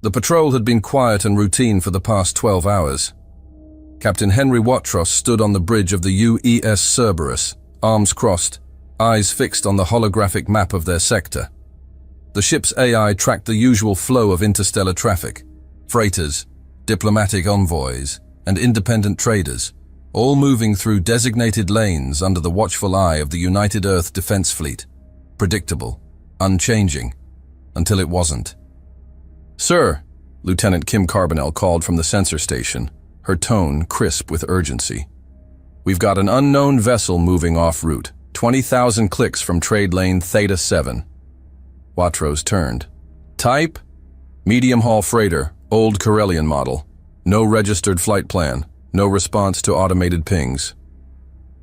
The patrol had been quiet and routine for the past 12 hours. Captain Henry Watrous stood on the bridge of the UES Cerberus, arms crossed, eyes fixed on the holographic map of their sector. The ship's AI tracked the usual flow of interstellar traffic: freighters, diplomatic envoys, and independent traders, all moving through designated lanes under the watchful eye of the United Earth Defense Fleet. Predictable, unchanging, until it wasn't. "Sir," Lieutenant Kim Carbonell called from the sensor station, her tone crisp with urgency. "We've got an unknown vessel moving off route, 20,000 clicks from trade lane Theta 7. Watrous turned. "Type? Medium-haul freighter, old Corellian model. No registered flight plan, no response to automated pings."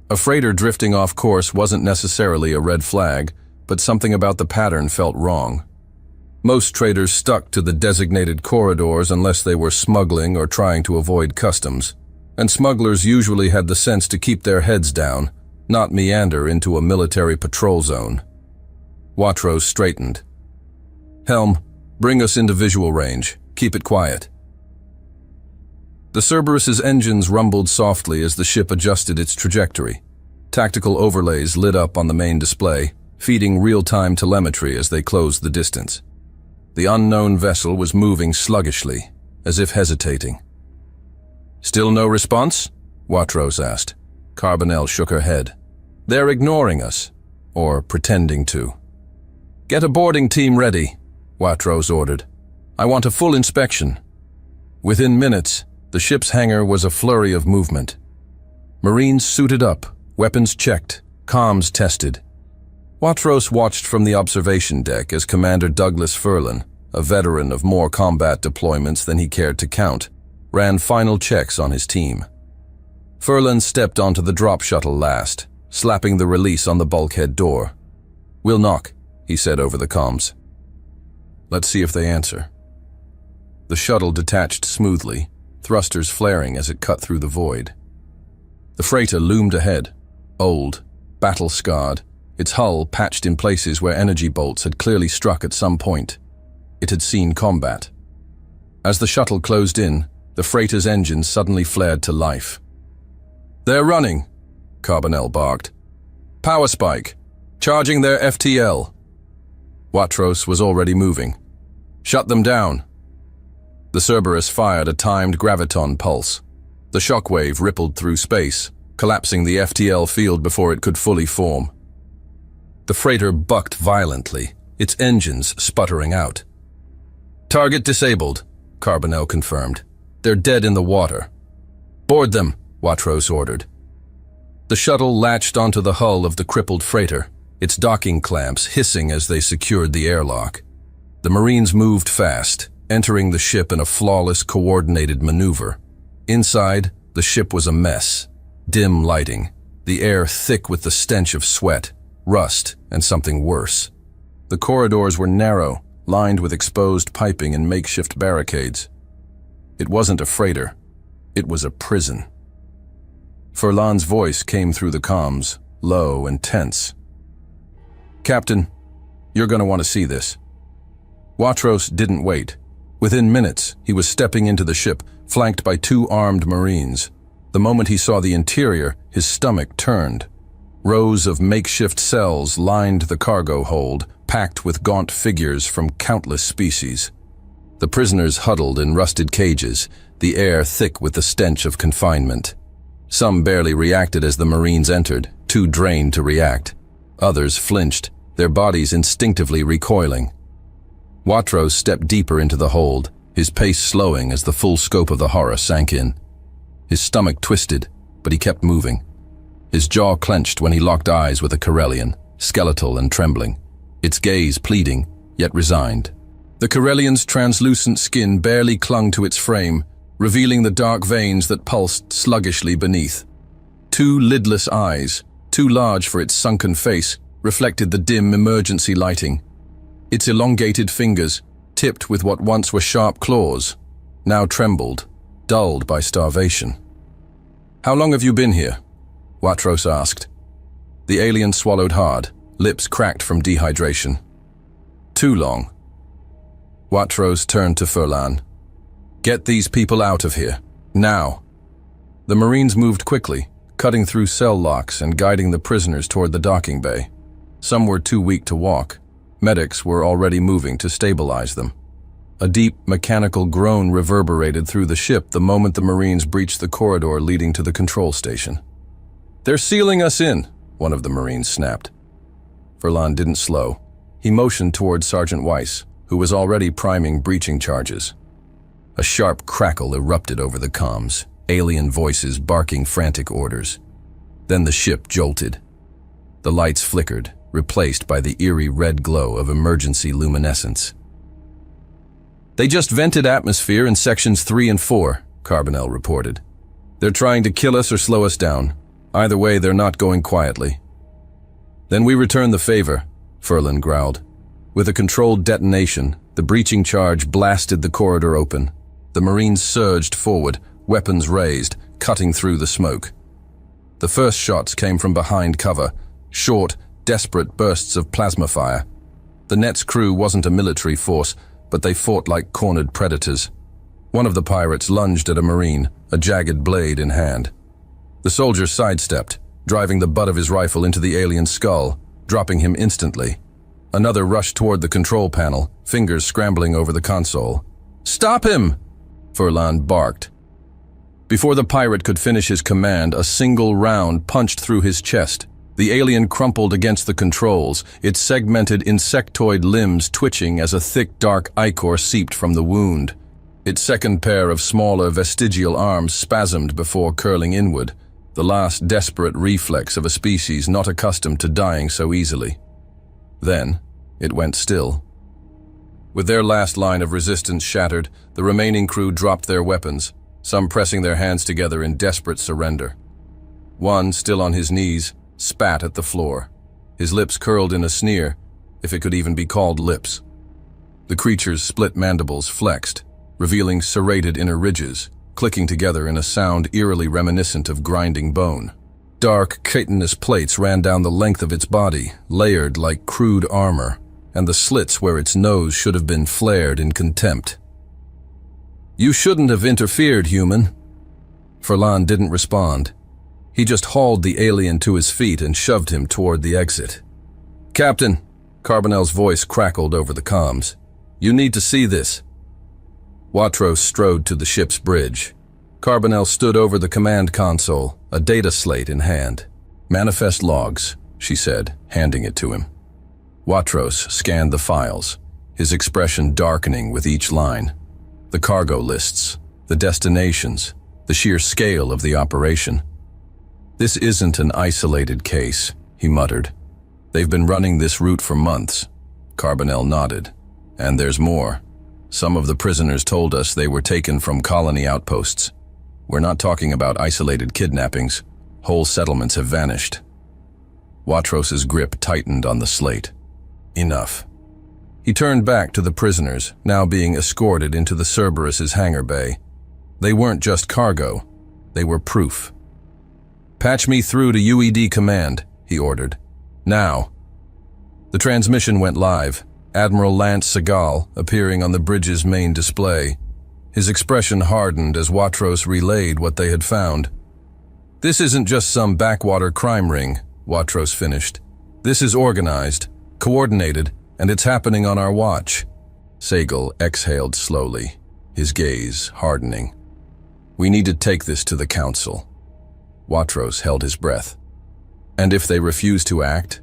A freighter drifting off course wasn't necessarily a red flag, but something about the pattern felt wrong. Most traders stuck to the designated corridors unless they were smuggling or trying to avoid customs, and smugglers usually had the sense to keep their heads down, not meander into a military patrol zone. Watrous straightened. "Helm, bring us into visual range. Keep it quiet." The Cerberus's engines rumbled softly as the ship adjusted its trajectory. Tactical overlays lit up on the main display, feeding real-time telemetry as they closed the distance. The unknown vessel was moving sluggishly, as if hesitating. "Still no response?" Watrous asked. Carbonell shook her head. "They're ignoring us, or pretending to." "Get a boarding team ready," Watrous ordered. "I want a full inspection." Within minutes, the ship's hangar was a flurry of movement. Marines suited up, weapons checked, comms tested. Watrous watched from the observation deck as Commander Douglas Furlan, a veteran of more combat deployments than he cared to count, ran final checks on his team. Furlan stepped onto the drop shuttle last, slapping the release on the bulkhead door. "We'll knock," he said over the comms. "Let's see if they answer." The shuttle detached smoothly, thrusters flaring as it cut through the void. The freighter loomed ahead, old, battle-scarred, its hull patched in places where energy bolts had clearly struck at some point. It had seen combat. As the shuttle closed in, the freighter's engines suddenly flared to life. "They're running," Carbonell barked. "Power spike. Charging their FTL." Watrous was already moving. "Shut them down." The Cerberus fired a timed graviton pulse. The shockwave rippled through space, collapsing the FTL field before it could fully form. The freighter bucked violently, its engines sputtering out. "Target disabled," Carbonell confirmed. "They're dead in the water." "Board them," Watrous ordered. The shuttle latched onto the hull of the crippled freighter, its docking clamps hissing as they secured the airlock. The Marines moved fast, entering the ship in a flawless, coordinated maneuver. Inside, the ship was a mess. Dim lighting, the air thick with the stench of sweat, rust, and something worse. The corridors were narrow, lined with exposed piping and makeshift barricades. It wasn't a freighter. It was a prison. Furlan's voice came through the comms, low and tense. "Captain, you're going to want to see this." Watrous didn't wait. Within minutes, he was stepping into the ship, flanked by 2 armed Marines. The moment he saw the interior, his stomach turned. Rows of makeshift cells lined the cargo hold, packed with gaunt figures from countless species. The prisoners huddled in rusted cages, the air thick with the stench of confinement. Some barely reacted as the Marines entered, too drained to react. Others flinched, their bodies instinctively recoiling. Watrous stepped deeper into the hold, his pace slowing as the full scope of the horror sank in. His stomach twisted, but he kept moving. His jaw clenched when he locked eyes with a Corellian, skeletal and trembling, its gaze pleading, yet resigned. The Corellian's translucent skin barely clung to its frame, revealing the dark veins that pulsed sluggishly beneath. 2 lidless eyes, too large for its sunken face, reflected the dim emergency lighting. Its elongated fingers, tipped with what once were sharp claws, now trembled, dulled by starvation. "How long have you been here?" Watrous asked. The alien swallowed hard, lips cracked from dehydration. "Too long." Watrous turned to Furlan. "Get these people out of here, now." The Marines moved quickly, cutting through cell locks and guiding the prisoners toward the docking bay. Some were too weak to walk. Medics were already moving to stabilize them. A deep, mechanical groan reverberated through the ship the moment the Marines breached the corridor leading to the control station. "They're sealing us in," one of the Marines snapped. Furlan didn't slow. He motioned toward Sergeant Weiss, who was already priming breaching charges. A sharp crackle erupted over the comms, alien voices barking frantic orders. Then the ship jolted. The lights flickered, replaced by the eerie red glow of emergency luminescence. "They just vented atmosphere in sections 3 and 4, Carbonell reported. "They're trying to kill us or slow us down. Either way, they're not going quietly." "Then we return the favor," Furlan growled. With a controlled detonation, the breaching charge blasted the corridor open. The Marines surged forward, weapons raised, cutting through the smoke. The first shots came from behind cover, short, desperate bursts of plasma fire. The Net's crew wasn't a military force, but they fought like cornered predators. One of the pirates lunged at a Marine, a jagged blade in hand. The soldier sidestepped, driving the butt of his rifle into the alien's skull, dropping him instantly. Another rushed toward the control panel, fingers scrambling over the console. "Stop him!" Furlan barked. Before the pirate could finish his command, a single round punched through his chest. The alien crumpled against the controls, its segmented insectoid limbs twitching as a thick, dark ichor seeped from the wound. Its second pair of smaller vestigial arms spasmed before curling inward, the last desperate reflex of a species not accustomed to dying so easily. Then, it went still. With their last line of resistance shattered, the remaining crew dropped their weapons, some pressing their hands together in desperate surrender. One, still on his knees, spat at the floor, his lips curled in a sneer, if it could even be called lips. The creature's split mandibles flexed, revealing serrated inner ridges, clicking together in a sound eerily reminiscent of grinding bone. Dark, chitinous plates ran down the length of its body, layered like crude armor, and the slits where its nose should have been flared in contempt. "You shouldn't have interfered, human." Furlan didn't respond. He just hauled the alien to his feet and shoved him toward the exit. "Captain," Carbonell's voice crackled over the comms. "You need to see this." Watrous strode to the ship's bridge. Carbonell stood over the command console, a data slate in hand. "Manifest logs," she said, handing it to him. Watrous scanned the files, his expression darkening with each line. The cargo lists, the destinations, the sheer scale of the operation. "This isn't an isolated case," he muttered. "They've been running this route for months." Carbonell nodded. "And there's more. Some of the prisoners told us they were taken from colony outposts. We're not talking about isolated kidnappings. Whole settlements have vanished." Watrous' grip tightened on the slate. Enough. He turned back to the prisoners, now being escorted into the Cerberus's hangar bay. They weren't just cargo. They were proof. "Patch me through to UED command," he ordered. "Now." The transmission went live, Admiral Lance Segal appearing on the bridge's main display. His expression hardened as Watrous relayed what they had found. "This isn't just some backwater crime ring," Watrous finished. "This is organized, coordinated, and it's happening on our watch." Segal exhaled slowly, his gaze hardening. "We need to take this to the Council." Watrous held his breath. "And if they refuse to act?"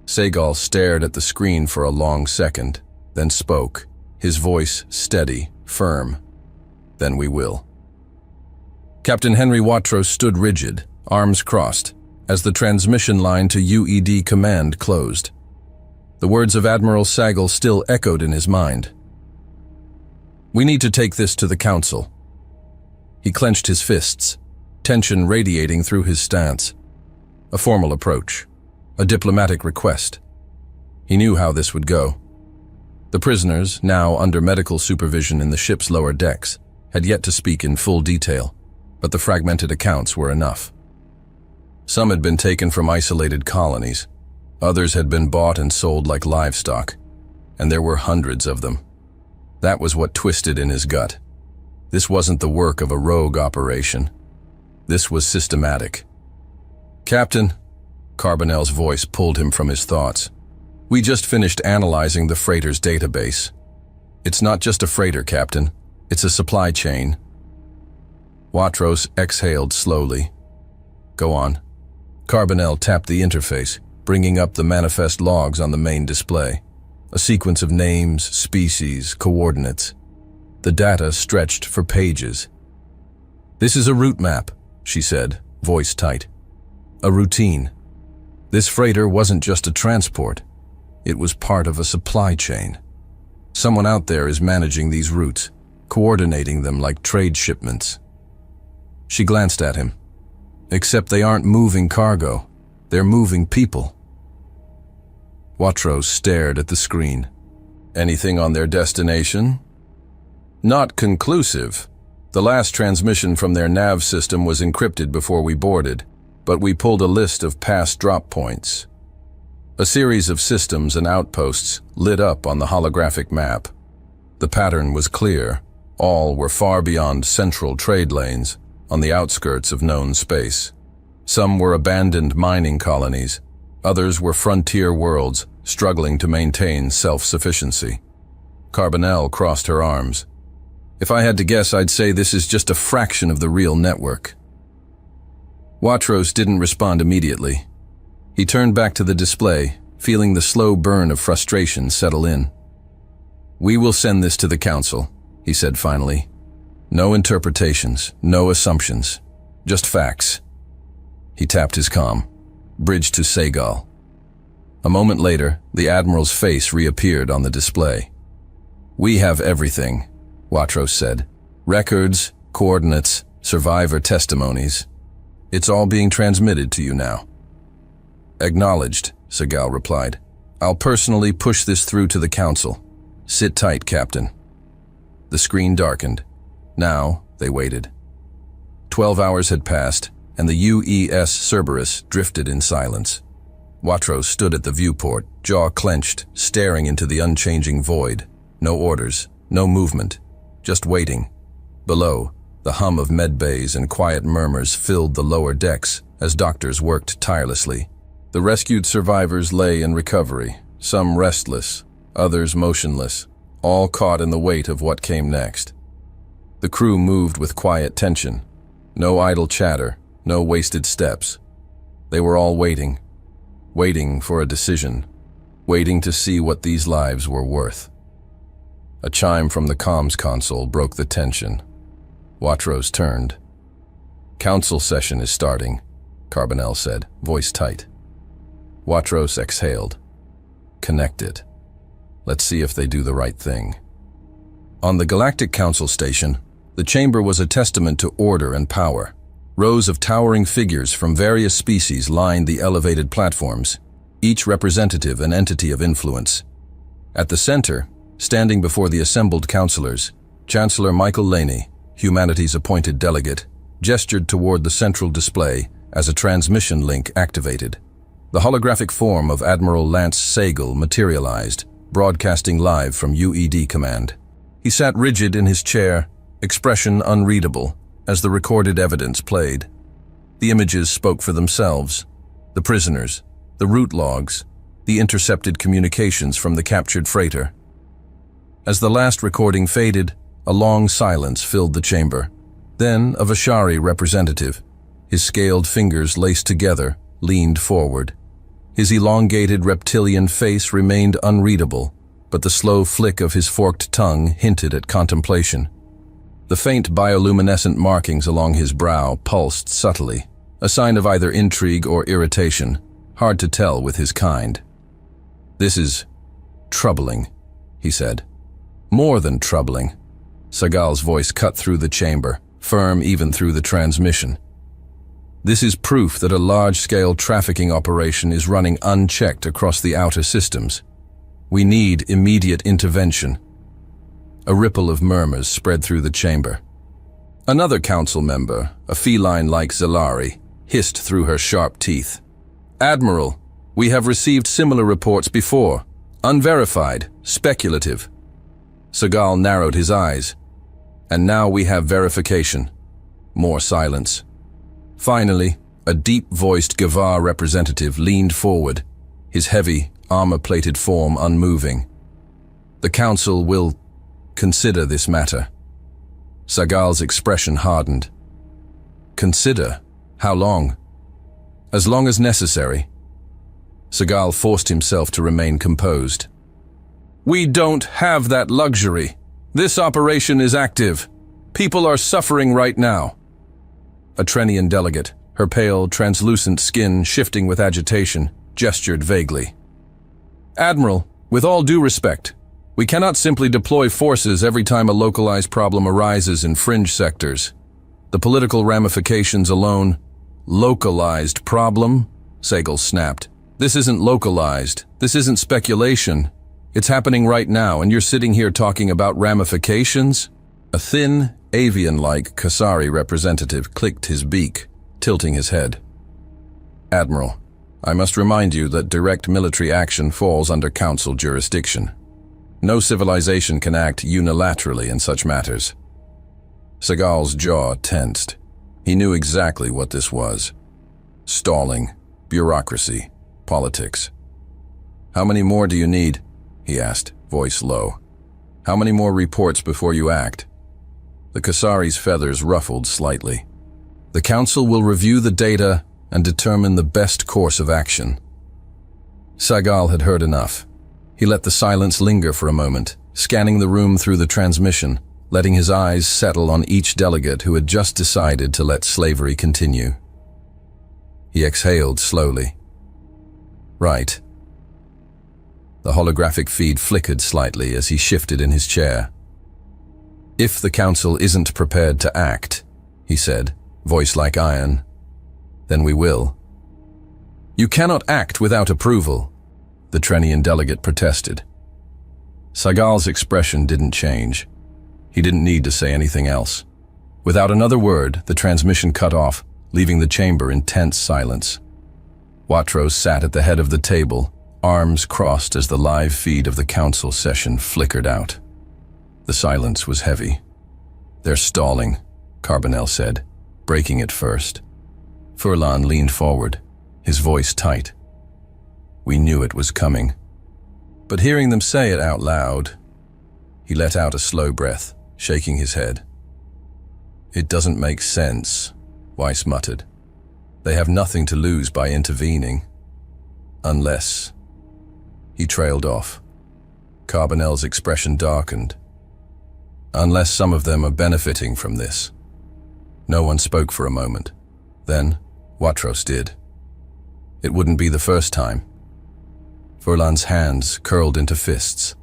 Segal stared at the screen for a long second, then spoke, his voice steady, firm. "Then we will." Captain Henry Watrous stood rigid, arms crossed, as the transmission line to UED command closed. The words of Admiral Segal still echoed in his mind. "We need to take this to the Council." He clenched his fists, tension radiating through his stance. A formal approach, a diplomatic request. He knew how this would go. The prisoners, now under medical supervision in the ship's lower decks, had yet to speak in full detail, but the fragmented accounts were enough. Some had been taken from isolated colonies. Others had been bought and sold like livestock, and there were hundreds of them. That was what twisted in his gut. This wasn't the work of a rogue operation. This was systematic. "Captain," Carbonell's voice pulled him from his thoughts. "We just finished analyzing the freighter's database. It's not just a freighter, Captain. It's a supply chain." Watros exhaled slowly. "Go on." Carbonell tapped the interface, bringing up the manifest logs on the main display. A sequence of names, species, coordinates. The data stretched for pages. "This is a route map," she said, voice tight. "A routine. This freighter wasn't just a transport. It was part of a supply chain. Someone out there is managing these routes, coordinating them like trade shipments." She glanced at him. "Except they aren't moving cargo. They're moving people." Watros stared at the screen. "Anything on their destination?" "Not conclusive. The last transmission from their nav system was encrypted before we boarded, but we pulled a list of past drop points. A series of systems and outposts lit up on the holographic map. The pattern was clear. All were far beyond central trade lanes, on the outskirts of known space. Some were abandoned mining colonies. Others were frontier worlds struggling to maintain self-sufficiency." Carbonell crossed her arms. "If I had to guess, I'd say this is just a fraction of the real network." Watros didn't respond immediately. He turned back to the display, feeling the slow burn of frustration settle in. "We will send this to the Council," he said finally. "No interpretations, no assumptions, just facts." He tapped his comm. "Bridge to Segal." A moment later, the Admiral's face reappeared on the display. "We have everything," Watros said. "Records, coordinates, survivor testimonies. It's all being transmitted to you now." "Acknowledged," Segal replied. "I'll personally push this through to the Council. Sit tight, Captain." The screen darkened. Now they waited. 12 hours had passed, and the UES Cerberus drifted in silence. Watros stood at the viewport, jaw clenched, staring into the unchanging void. No orders, no movement, just waiting. Below, the hum of medbays and quiet murmurs filled the lower decks as doctors worked tirelessly. The rescued survivors lay in recovery, some restless, others motionless, all caught in the weight of what came next. The crew moved with quiet tension. No idle chatter, no wasted steps. They were all waiting for a decision, waiting to see what these lives were worth. A chime from the comms console broke the tension. Watros turned. "Council session is starting," Carbonell said, voice tight. Watros exhaled. "Connect it. Let's see if they do the right thing." On the Galactic Council station, the chamber was a testament to order and power. Rows of towering figures from various species lined the elevated platforms, each representative an entity of influence. At the center, standing before the assembled councilors, Chancellor Michael Laney, humanity's appointed delegate, gestured toward the central display as a transmission link activated. The holographic form of Admiral Lance Segal materialized, broadcasting live from UED Command. He sat rigid in his chair, expression unreadable, as the recorded evidence played. The images spoke for themselves. The prisoners, the route logs, the intercepted communications from the captured freighter. As the last recording faded, a long silence filled the chamber. Then a Vashari representative, his scaled fingers laced together, leaned forward. His elongated reptilian face remained unreadable, but the slow flick of his forked tongue hinted at contemplation. The faint bioluminescent markings along his brow pulsed subtly, a sign of either intrigue or irritation, hard to tell with his kind. "This is troubling," he said. "More than troubling." Segal's voice cut through the chamber, firm even through the transmission. "This is proof that a large-scale trafficking operation is running unchecked across the outer systems. We need immediate intervention." A ripple of murmurs spread through the chamber. Another council member, a feline like Zalari, hissed through her sharp teeth. "Admiral, we have received similar reports before. Unverified, speculative." Seagal narrowed his eyes. And now we have verification. More silence. Finally, a deep-voiced Gavar representative leaned forward, his heavy, armor-plated form unmoving. The council will consider this matter. Seagal's expression hardened. Consider? How long? As long as necessary. Seagal forced himself to remain composed. We don't have that luxury. This operation is active. People are suffering right now. A Trenian delegate, her pale, translucent skin shifting with agitation, gestured vaguely. Admiral, with all due respect, we cannot simply deploy forces every time a localized problem arises in fringe sectors. The political ramifications alone— Localized problem? Seagal snapped. This isn't localized. This isn't speculation. It's happening right now, and you're sitting here talking about ramifications? A thin, avian-like Kasari representative clicked his beak, tilting his head. Admiral, I must remind you that direct military action falls under council jurisdiction. No civilization can act unilaterally in such matters. Seagal's jaw tensed. He knew exactly what this was. Stalling, bureaucracy, politics. How many more do you need? He asked, voice low. How many more reports before you act? The Kasari's feathers ruffled slightly. The council will review the data and determine the best course of action. Seagal had heard enough. He let the silence linger for a moment, scanning the room through the transmission, letting his eyes settle on each delegate who had just decided to let slavery continue. He exhaled slowly. Right. The holographic feed flickered slightly as he shifted in his chair. If the council isn't prepared to act, he said, voice like iron, then we will. You cannot act without approval, the Trenian delegate protested. Seagal's expression didn't change. He didn't need to say anything else. Without another word, the transmission cut off, leaving the chamber in tense silence. Watros sat at the head of the table, arms crossed as the live feed of the council session flickered out. The silence was heavy. They're stalling, Carbonell said, breaking it first. Furlan leaned forward, his voice tight. We knew it was coming. But hearing them say it out loud, he let out a slow breath, shaking his head. It doesn't make sense, Weiss muttered. They have nothing to lose by intervening. Unless— He trailed off. Carbonell's expression darkened. Unless some of them are benefiting from this. No one spoke for a moment. Then, Watros did. It wouldn't be the first time. Furlan's hands curled into fists.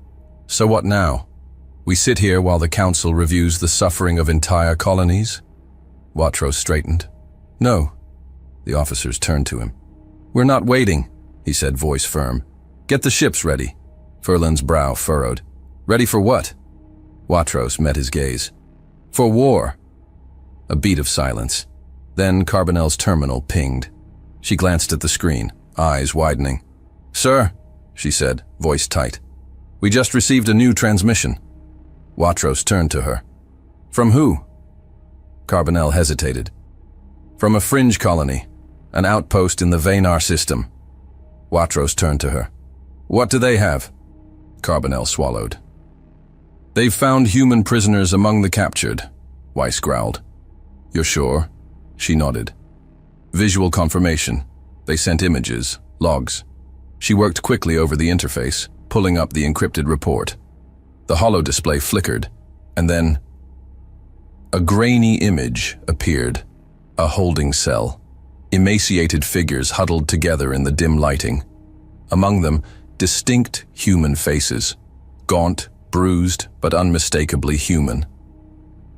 So what now? We sit here while the council reviews the suffering of entire colonies? Watros straightened. No. The officers turned to him. We're not waiting, he said, voice firm. Get the ships ready. Furlan's brow furrowed. Ready for what? Watros met his gaze. For war. A beat of silence. Then Carbonell's terminal pinged. She glanced at the screen, eyes widening. Sir, she said, voice tight. We just received a new transmission. Watros turned to her. From who? Carbonell hesitated. From a fringe colony, an outpost in the Vanar system. Watros turned to her. What do they have? Carbonell swallowed. They've found human prisoners among the captured, Weiss growled. You're sure? She nodded. Visual confirmation. They sent images, logs. She worked quickly over the interface, pulling up the encrypted report. The holo display flickered, and then a grainy image appeared, a holding cell. Emaciated figures huddled together in the dim lighting. Among them, distinct human faces, gaunt, bruised, but unmistakably human.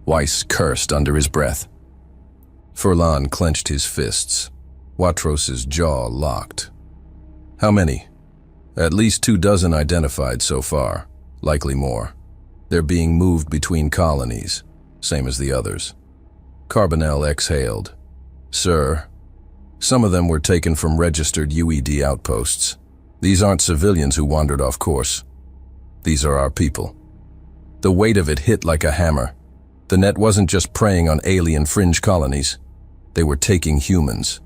Weiss cursed under his breath. Furlan clenched his fists. Watros's jaw locked. How many? At least 24 identified so far. Likely more. They're being moved between colonies, same as the others. Carbonell exhaled. Sir, some of them were taken from registered UED outposts. These aren't civilians who wandered off course. These are our people. The weight of it hit like a hammer. The net wasn't just preying on alien fringe colonies. They were taking humans.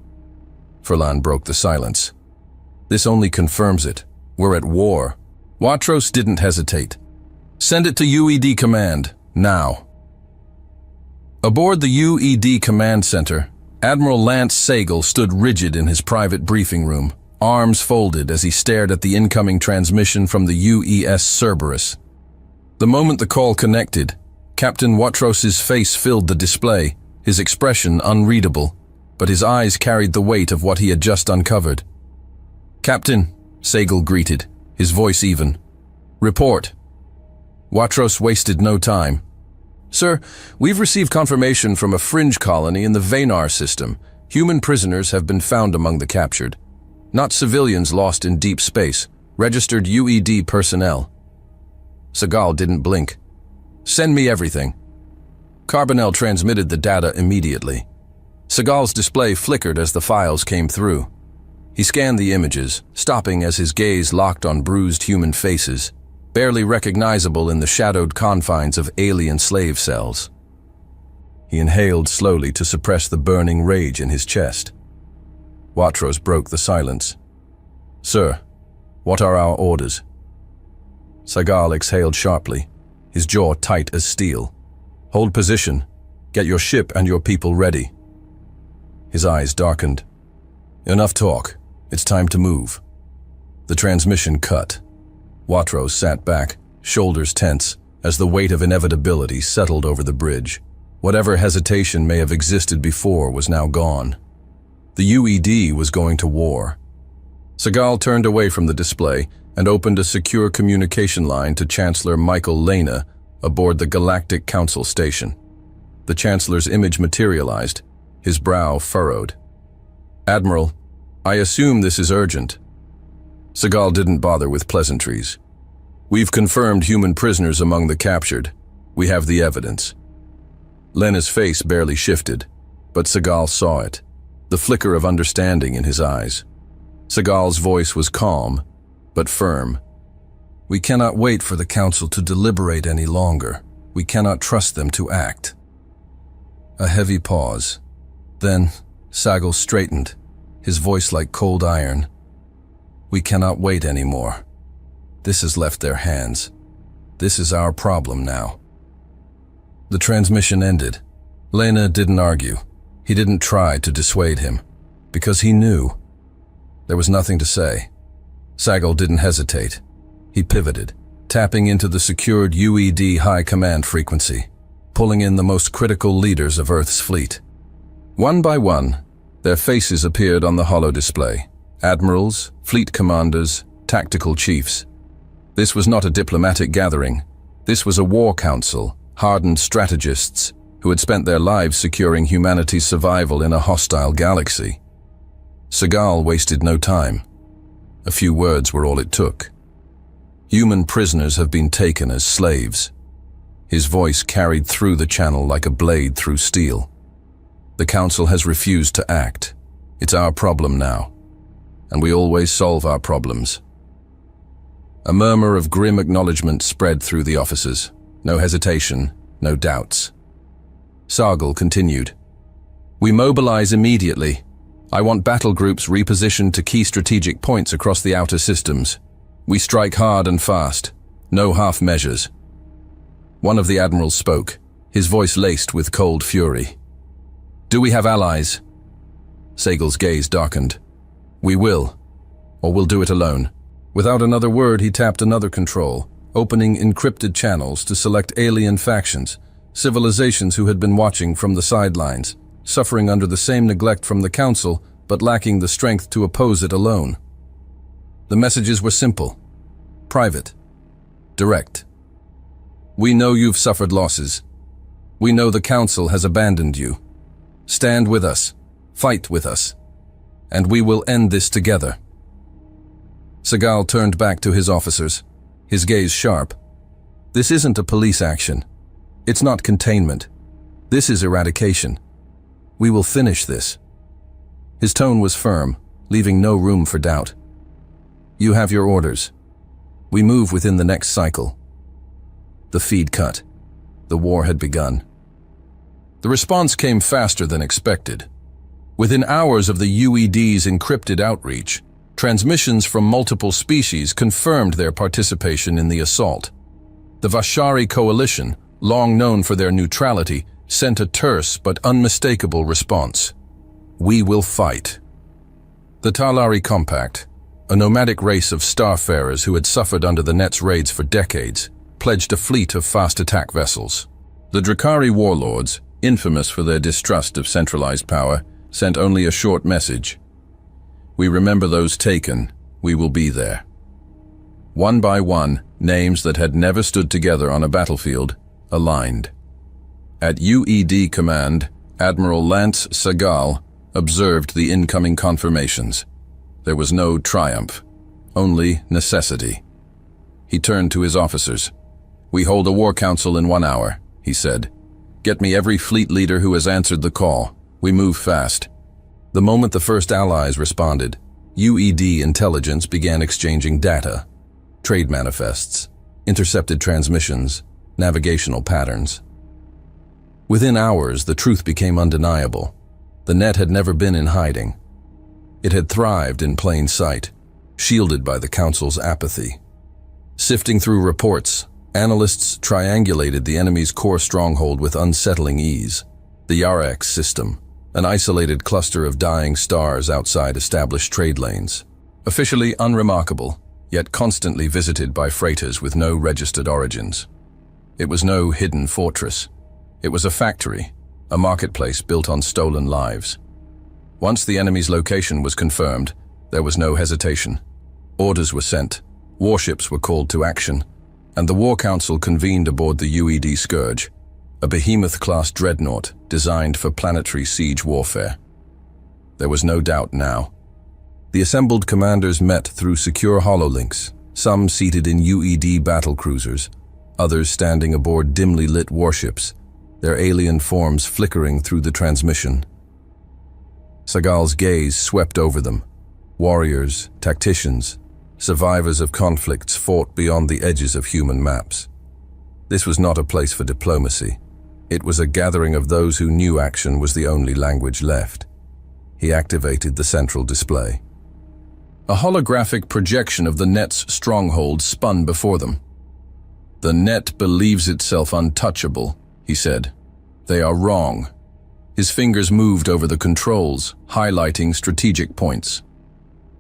Furlan broke the silence. This only confirms it. We're at war. Watros didn't hesitate. Send it to UED Command, now. Aboard the UED Command Center, Admiral Lance Sagal stood rigid in his private briefing room, arms folded as he stared at the incoming transmission from the UES Cerberus. The moment the call connected, Captain Watros's face filled the display, his expression unreadable, but his eyes carried the weight of what he had just uncovered. "Captain," Sagal greeted, his voice even. "Report." Watros wasted no time. "Sir, we've received confirmation from a fringe colony in the Vanar system. Human prisoners have been found among the captured. Not civilians lost in deep space, registered UED personnel." Sagal didn't blink. "Send me everything." Carbonell transmitted the data immediately. Sagal's display flickered as the files came through. He scanned the images, stopping as his gaze locked on bruised human faces, barely recognizable in the shadowed confines of alien slave cells. He inhaled slowly to suppress the burning rage in his chest. Watros broke the silence. "Sir, what are our orders?" Sagal exhaled sharply, his jaw tight as steel. "Hold position. Get your ship and your people ready." His eyes darkened. "Enough talk. It's time to move." The transmission cut. Watros sat back, shoulders tense, as the weight of inevitability settled over the bridge. Whatever hesitation may have existed before was now gone. The UED was going to war. Sagal turned away from the display and opened a secure communication line to Chancellor Michael Lena aboard the Galactic Council station. The Chancellor's image materialized, his brow furrowed. "Admiral, I assume this is urgent." Sagal didn't bother with pleasantries. "We've confirmed human prisoners among the captured. We have the evidence." Lena's face barely shifted, but Sagal saw it, the flicker of understanding in his eyes. Sagal's voice was calm, but firm. "We cannot wait for the Council to deliberate any longer. We cannot trust them to act." A heavy pause. Then Sagal straightened, his voice like cold iron. "We cannot wait anymore. This has left their hands. This is our problem now." The transmission ended. Lena didn't argue. He didn't try to dissuade him, because he knew. There was nothing to say. Sagal didn't hesitate. He pivoted, tapping into the secured UED high command frequency, pulling in the most critical leaders of Earth's fleet. One by one, their faces appeared on the holo display. Admirals, fleet commanders, tactical chiefs. This was not a diplomatic gathering. This was a war council, hardened strategists who had spent their lives securing humanity's survival in a hostile galaxy. Sagal wasted no time. A few words were all it took. "Human prisoners have been taken as slaves." His voice carried through the channel like a blade through steel. "The Council has refused to act. It's our problem now. And we always solve our problems." A murmur of grim acknowledgement spread through the officers. No hesitation, no doubts. Sagal continued. "We mobilize immediately. I want battle groups repositioned to key strategic points across the outer systems. We strike hard and fast. No half measures." One of the admirals spoke, his voice laced with cold fury. "Do we have allies?" Sagal's gaze darkened. "We will, or we'll do it alone." Without another word, he tapped another control, opening encrypted channels to select alien factions, civilizations who had been watching from the sidelines, suffering under the same neglect from the Council, but lacking the strength to oppose it alone. The messages were simple, private, direct. "We know you've suffered losses. We know the Council has abandoned you. Stand with us, fight with us, and we will end this together." Sagal turned back to his officers, his gaze sharp. "This isn't a police action. It's not containment. This is eradication. We will finish this." His tone was firm, leaving no room for doubt. "You have your orders. We move within the next cycle." The feed cut. The war had begun. The response came faster than expected. Within hours of the UED's encrypted outreach, transmissions from multiple species confirmed their participation in the assault. The Vashari coalition, long known for their neutrality, sent a terse but unmistakable response. We will fight. The Talari Compact, a nomadic race of starfarers who had suffered under the net's raids for decades, pledged a fleet of fast attack vessels. The Drakari warlords, infamous for their distrust of centralized power, sent only a short message. We remember those taken. We will be there. One by one, names that had never stood together on a battlefield aligned. At UED command, Admiral Lance Sagal observed the incoming confirmations. There was no triumph, only necessity. He turned to his officers. We hold a war council in 1 hour, he said. Get me every fleet leader who has answered the call. We move fast. The moment the first allies responded, UED intelligence began exchanging data, trade manifests, intercepted transmissions, navigational patterns. Within hours, the truth became undeniable. The net had never been in hiding. It had thrived in plain sight, shielded by the Council's apathy. Sifting through reports, analysts triangulated the enemy's core stronghold with unsettling ease. The Yarex system, an isolated cluster of dying stars outside established trade lanes. Officially unremarkable, yet constantly visited by freighters with no registered origins. It was no hidden fortress. It was a factory, a marketplace built on stolen lives. Once the enemy's location was confirmed, there was no hesitation. Orders were sent, warships were called to action, and the War Council convened aboard the UED Scourge, a behemoth-class dreadnought designed for planetary siege warfare. There was no doubt now. The assembled commanders met through secure hololinks, some seated in UED battlecruisers, others standing aboard dimly lit warships, their alien forms flickering through the transmission. Sagal's gaze swept over them. Warriors, tacticians, survivors of conflicts fought beyond the edges of human maps. This was not a place for diplomacy. It was a gathering of those who knew action was the only language left. He activated the central display. A holographic projection of the net's stronghold spun before them. The net believes itself untouchable, he said. They are wrong. His fingers moved over the controls, highlighting strategic points.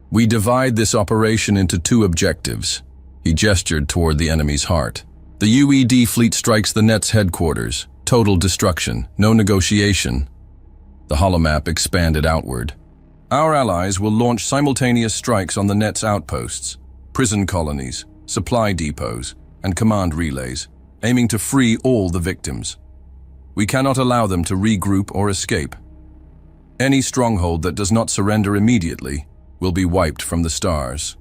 We divide this operation into 2 objectives. He gestured toward the enemy's heart. The UED fleet strikes the net's headquarters. Total destruction, no negotiation. The holomap expanded outward. Our allies will launch simultaneous strikes on the net's outposts, prison colonies, supply depots, and command relays, aiming to free all the victims. We cannot allow them to regroup or escape. Any stronghold that does not surrender immediately will be wiped from the stars.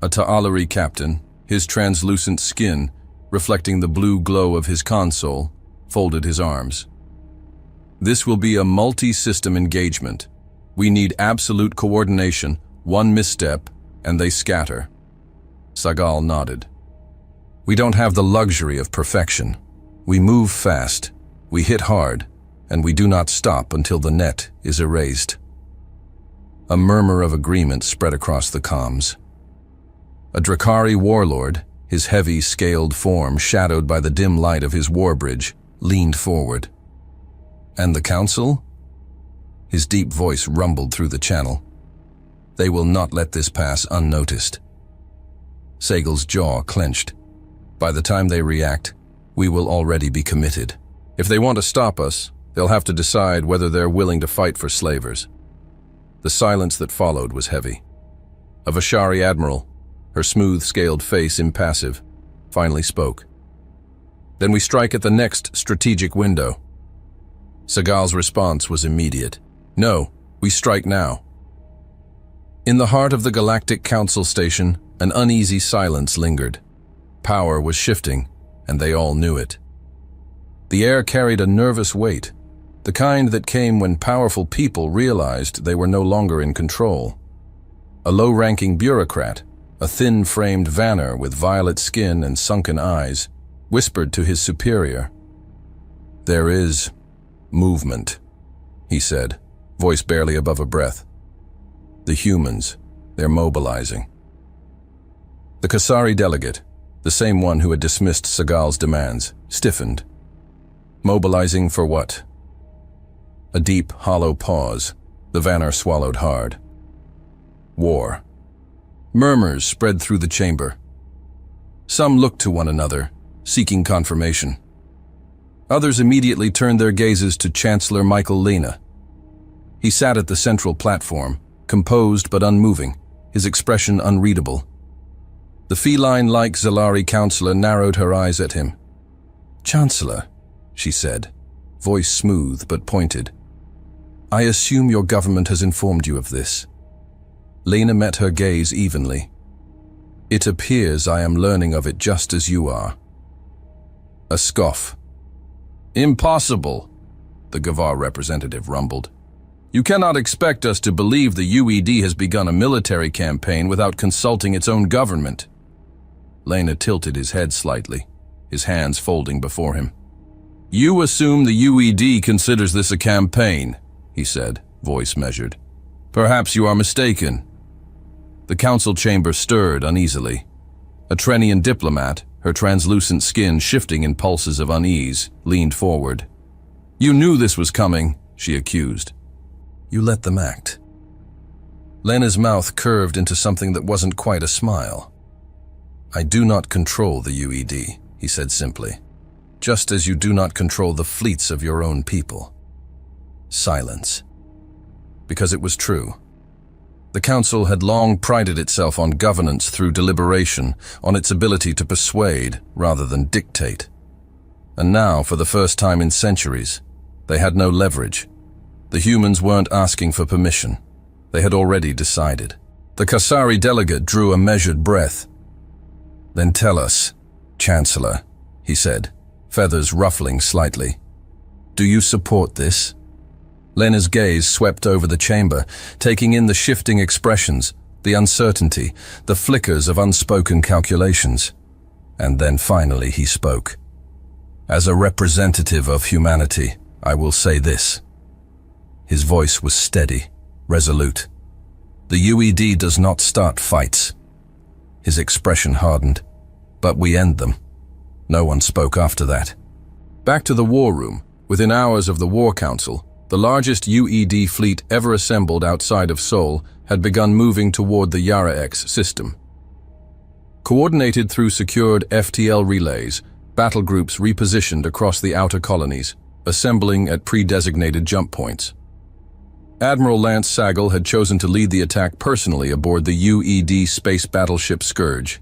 A Ta'alari captain, his translucent skin reflecting the blue glow of his console, folded his arms. This will be a multi-system engagement. We need absolute coordination. One misstep, and they scatter. Sagal nodded. We don't have the luxury of perfection. We move fast, we hit hard, and we do not stop until the net is erased. A murmur of agreement spread across the comms. A Drakari warlord, his heavy, scaled form shadowed by the dim light of his warbridge, leaned forward. And the council? His deep voice rumbled through the channel. They will not let this pass unnoticed. Sagal's jaw clenched. By the time they react, we will already be committed. If they want to stop us, they'll have to decide whether they're willing to fight for slavers. The silence that followed was heavy. A Vashari admiral, her smooth-scaled face impassive, finally spoke. Then we strike at the next strategic window. Sagal's response was immediate. No, we strike now. In the heart of the Galactic Council station, an uneasy silence lingered. Power was shifting, and they all knew it. The air carried a nervous weight, the kind that came when powerful people realized they were no longer in control. A low-ranking bureaucrat, a thin-framed Vanner with violet skin and sunken eyes, whispered to his superior. "There is movement," he said, voice barely above a breath. "The humans, they're mobilizing." The Kasari delegate, the same one who had dismissed Segal's demands, stiffened. Mobilizing for what? A deep, hollow pause. The Vanner swallowed hard. War. Murmurs spread through the chamber. Some looked to one another, seeking confirmation. Others immediately turned their gazes to Chancellor Michael Lena. He sat at the central platform, composed but unmoving, his expression unreadable. The feline-like Zalari counselor narrowed her eyes at him. "Chancellor," she said, voice smooth but pointed, "I assume your government has informed you of this." Lena met her gaze evenly. "It appears I am learning of it just as you are." A scoff. "Impossible," the Gavar representative rumbled. "You cannot expect us to believe the UED has begun a military campaign without consulting its own government." Lena tilted his head slightly, his hands folding before him. "You assume the UED considers this a campaign," he said, voice measured. "Perhaps you are mistaken." The council chamber stirred uneasily. A Trenian diplomat, her translucent skin shifting in pulses of unease, leaned forward. "You knew this was coming," she accused. "You let them act." Lena's mouth curved into something that wasn't quite a smile. "I do not control the UED," he said simply, "just as you do not control the fleets of your own people." Silence. Because it was true. The council had long prided itself on governance through deliberation, on its ability to persuade rather than dictate. And now, for the first time in centuries, they had no leverage. The humans weren't asking for permission. They had already decided. The Kasari delegate drew a measured breath. "Then tell us, Chancellor," he said, feathers ruffling slightly. "Do you support this?" Lena's gaze swept over the chamber, taking in the shifting expressions, the uncertainty, the flickers of unspoken calculations. And then finally he spoke. "As a representative of humanity, I will say this." His voice was steady, resolute. "The UED does not start fights." His expression hardened. "But we end them." No one spoke after that. Back to the war room, within hours of the War Council, the largest UED fleet ever assembled outside of Seoul had begun moving toward the Yara-X system. Coordinated through secured FTL relays, battle groups repositioned across the outer colonies, assembling at pre-designated jump points. Admiral Lance Sagal had chosen to lead the attack personally aboard the UED space battleship Scourge.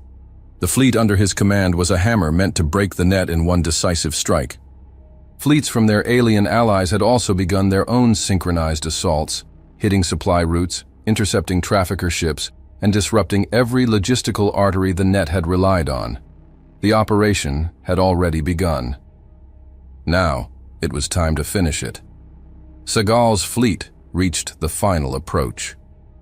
The fleet under his command was a hammer meant to break the net in one decisive strike. Fleets from their alien allies had also begun their own synchronized assaults, hitting supply routes, intercepting trafficker ships, and disrupting every logistical artery the net had relied on. The operation had already begun. Now, it was time to finish it. Segal's fleet reached the final approach.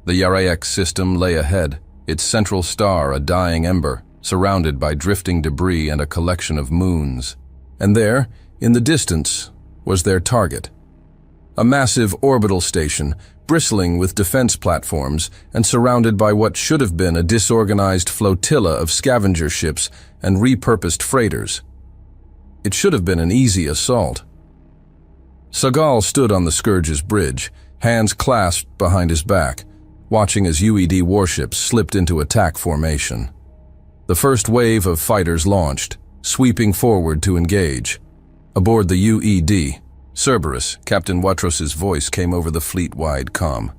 The Yara-X system lay ahead, its central star a dying ember, surrounded by drifting debris and a collection of moons. And there, in the distance, was their target. A massive orbital station, bristling with defense platforms and surrounded by what should have been a disorganized flotilla of scavenger ships and repurposed freighters. It should have been an easy assault. Segal stood on the Scourge's bridge, hands clasped behind his back, watching as UED warships slipped into attack formation. The first wave of fighters launched, sweeping forward to engage. Aboard the UED, Cerberus, Captain Watros's voice came over the fleet-wide comm.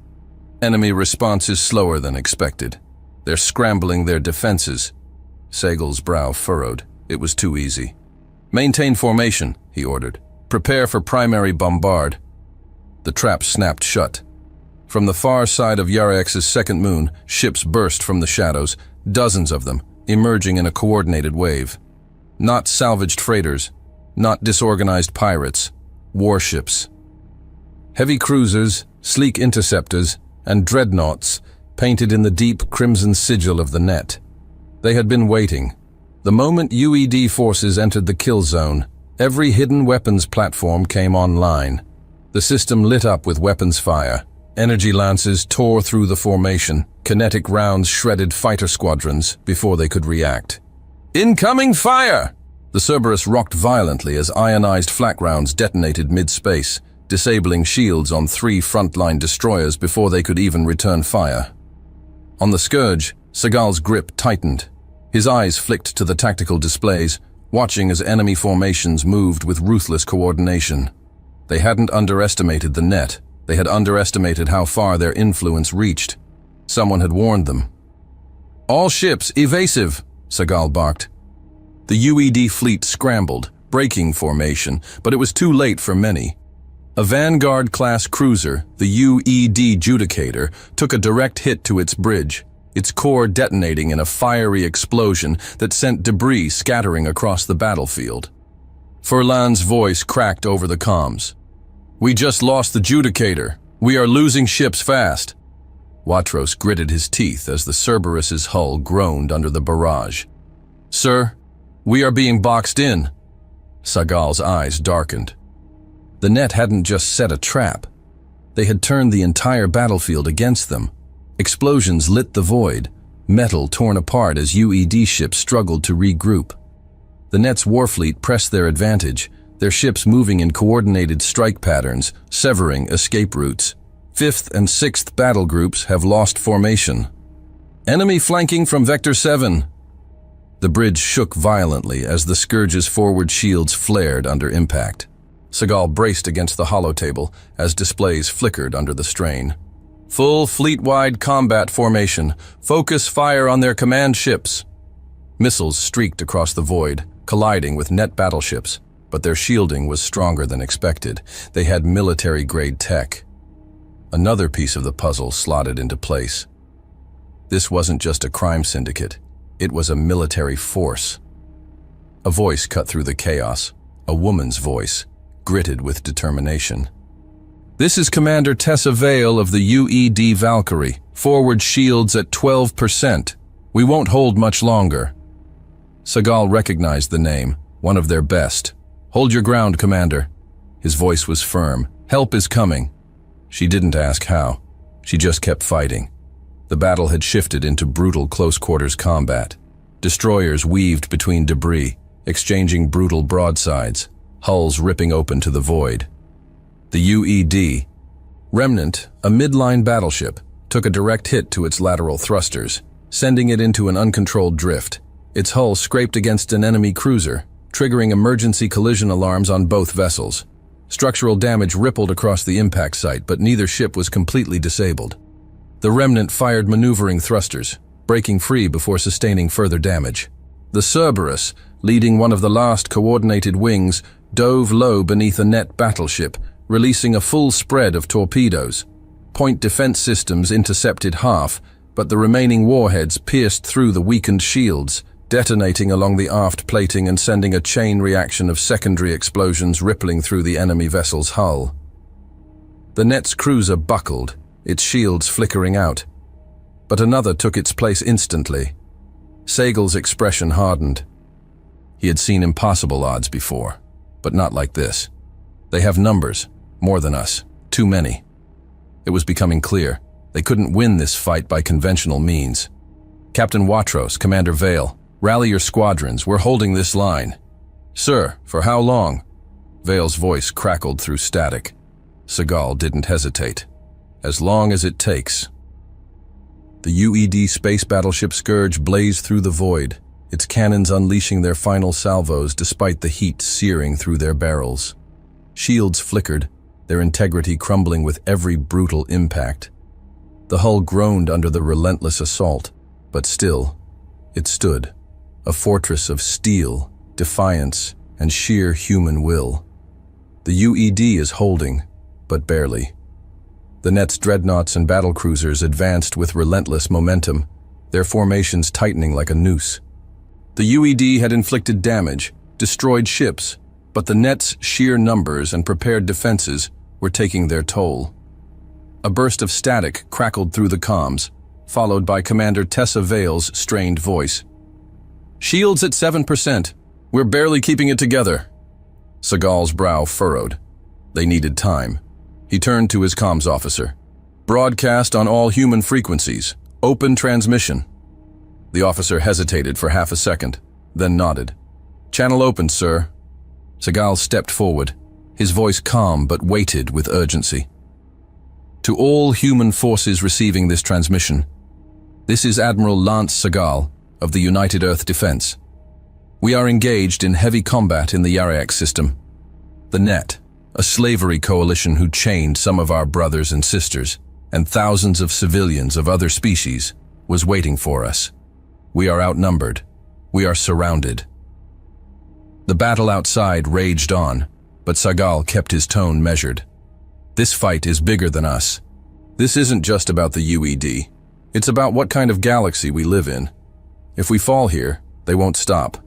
"Enemy response is slower than expected. They're scrambling their defenses." Sagal's brow furrowed. It was too easy. "Maintain formation," he ordered. "Prepare for primary bombard." The trap snapped shut. From the far side of Yara-X's second moon, ships burst from the shadows, dozens of them, emerging in a coordinated wave. Not salvaged freighters, not disorganized pirates, warships. Heavy cruisers, sleek interceptors, and dreadnoughts painted in the deep crimson sigil of the net. They had been waiting. The moment UED forces entered the kill zone, every hidden weapons platform came online. The system lit up with weapons fire. Energy lances tore through the formation. Kinetic rounds shredded fighter squadrons before they could react. Incoming fire! The Cerberus rocked violently as ionized flak rounds detonated mid-space, disabling shields on 3 frontline destroyers before they could even return fire. On the Scourge, Seagal's grip tightened. His eyes flicked to the tactical displays, watching as enemy formations moved with ruthless coordination. They hadn't underestimated the net. They had underestimated how far their influence reached. Someone had warned them. "All ships, evasive!" Seagal barked. The UED fleet scrambled, breaking formation, but it was too late for many. A Vanguard-class cruiser, the UED Judicator, took a direct hit to its bridge, its core detonating in a fiery explosion that sent debris scattering across the battlefield. Furlan's voice cracked over the comms. "We just lost the Judicator. We are losing ships fast." Watros gritted his teeth as the Cerberus's hull groaned under the barrage. "Sir, we are being boxed in." Seagal's eyes darkened. The net hadn't just set a trap. They had turned the entire battlefield against them. Explosions lit the void, metal torn apart as UED ships struggled to regroup. The net's warfleet pressed their advantage, their ships moving in coordinated strike patterns, severing escape routes. 5th and 6th battle groups have lost formation. "Enemy flanking from Vector 7. The bridge shook violently as the Scourge's forward shields flared under impact. Seagal braced against the holotable as displays flickered under the strain. "Full fleet-wide combat formation. Focus fire on their command ships." Missiles streaked across the void, colliding with net battleships, but their shielding was stronger than expected. They had military-grade tech. Another piece of the puzzle slotted into place. This wasn't just a crime syndicate. It was a military force. A voice cut through the chaos, a woman's voice, gritted with determination. "This is Commander Tessa Vale of the UED Valkyrie. Forward shields at 12%. We won't hold much longer." Seagal recognized the name, one of their best. "Hold your ground, Commander." His voice was firm. "Help is coming." She didn't ask how. She just kept fighting. The battle had shifted into brutal close-quarters combat. Destroyers weaved between debris, exchanging brutal broadsides, hulls ripping open to the void. The UED, Remnant, a midline battleship, took a direct hit to its lateral thrusters, sending it into an uncontrolled drift. Its hull scraped against an enemy cruiser, triggering emergency collision alarms on both vessels. Structural damage rippled across the impact site, but neither ship was completely disabled. The Remnant fired maneuvering thrusters, breaking free before sustaining further damage. The Cerberus, leading one of the last coordinated wings, dove low beneath a net battleship, releasing a full spread of torpedoes. Point defense systems intercepted half, but the remaining warheads pierced through the weakened shields, detonating along the aft plating and sending a chain reaction of secondary explosions rippling through the enemy vessel's hull. The net's cruiser buckled, its shields flickering out. But another took its place instantly. Seagal's expression hardened. He had seen impossible odds before, but not like this. They have numbers, more than us, too many. It was becoming clear. They couldn't win this fight by conventional means. "Captain Watros, Commander Vale, rally your squadrons. We're holding this line." "Sir, for how long?" Vale's voice crackled through static. Seagal didn't hesitate. "As long as it takes." The UED space battleship Scourge blazed through the void, its cannons unleashing their final salvos despite the heat searing through their barrels. Shields flickered, their integrity crumbling with every brutal impact. The hull groaned under the relentless assault, but still, it stood, a fortress of steel, defiance, and sheer human will. The UED is holding, but barely. The net's dreadnoughts and battlecruisers advanced with relentless momentum, their formations tightening like a noose. The UED had inflicted damage, destroyed ships, but the net's sheer numbers and prepared defenses were taking their toll. A burst of static crackled through the comms, followed by Commander Tessa Vale's strained voice. Shields at 7%. We're barely keeping it together. Seagal's brow furrowed. They needed time. He turned to his comms officer. Broadcast on all human frequencies. Open transmission. The officer hesitated for half a second, then nodded. Channel open, sir. Seagal stepped forward, his voice calm but weighted with urgency. To all human forces receiving this transmission, this is Admiral Lance Seagal of the United Earth Defense. We are engaged in heavy combat in the Yariak system. The Net, a slavery coalition who chained some of our brothers and sisters, and thousands of civilians of other species, was waiting for us. We are outnumbered. We are surrounded. The battle outside raged on, but Seagal kept his tone measured. This fight is bigger than us. This isn't just about the UED. It's about what kind of galaxy we live in. If we fall here, they won't stop.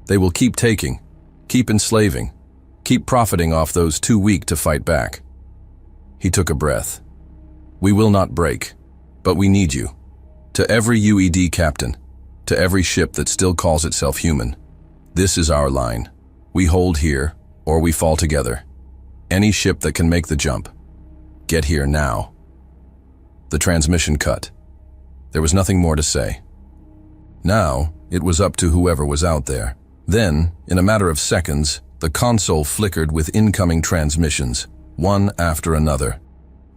They will keep taking, keep enslaving, keep profiting off those too weak to fight back. He took a breath. We will not break, but we need you. To every UED captain, to every ship that still calls itself human, this is our line. We hold here, or we fall together. Any ship that can make the jump, get here now. The transmission cut. There was nothing more to say. Now, it was up to whoever was out there. Then, in a matter of seconds, the console flickered with incoming transmissions, one after another.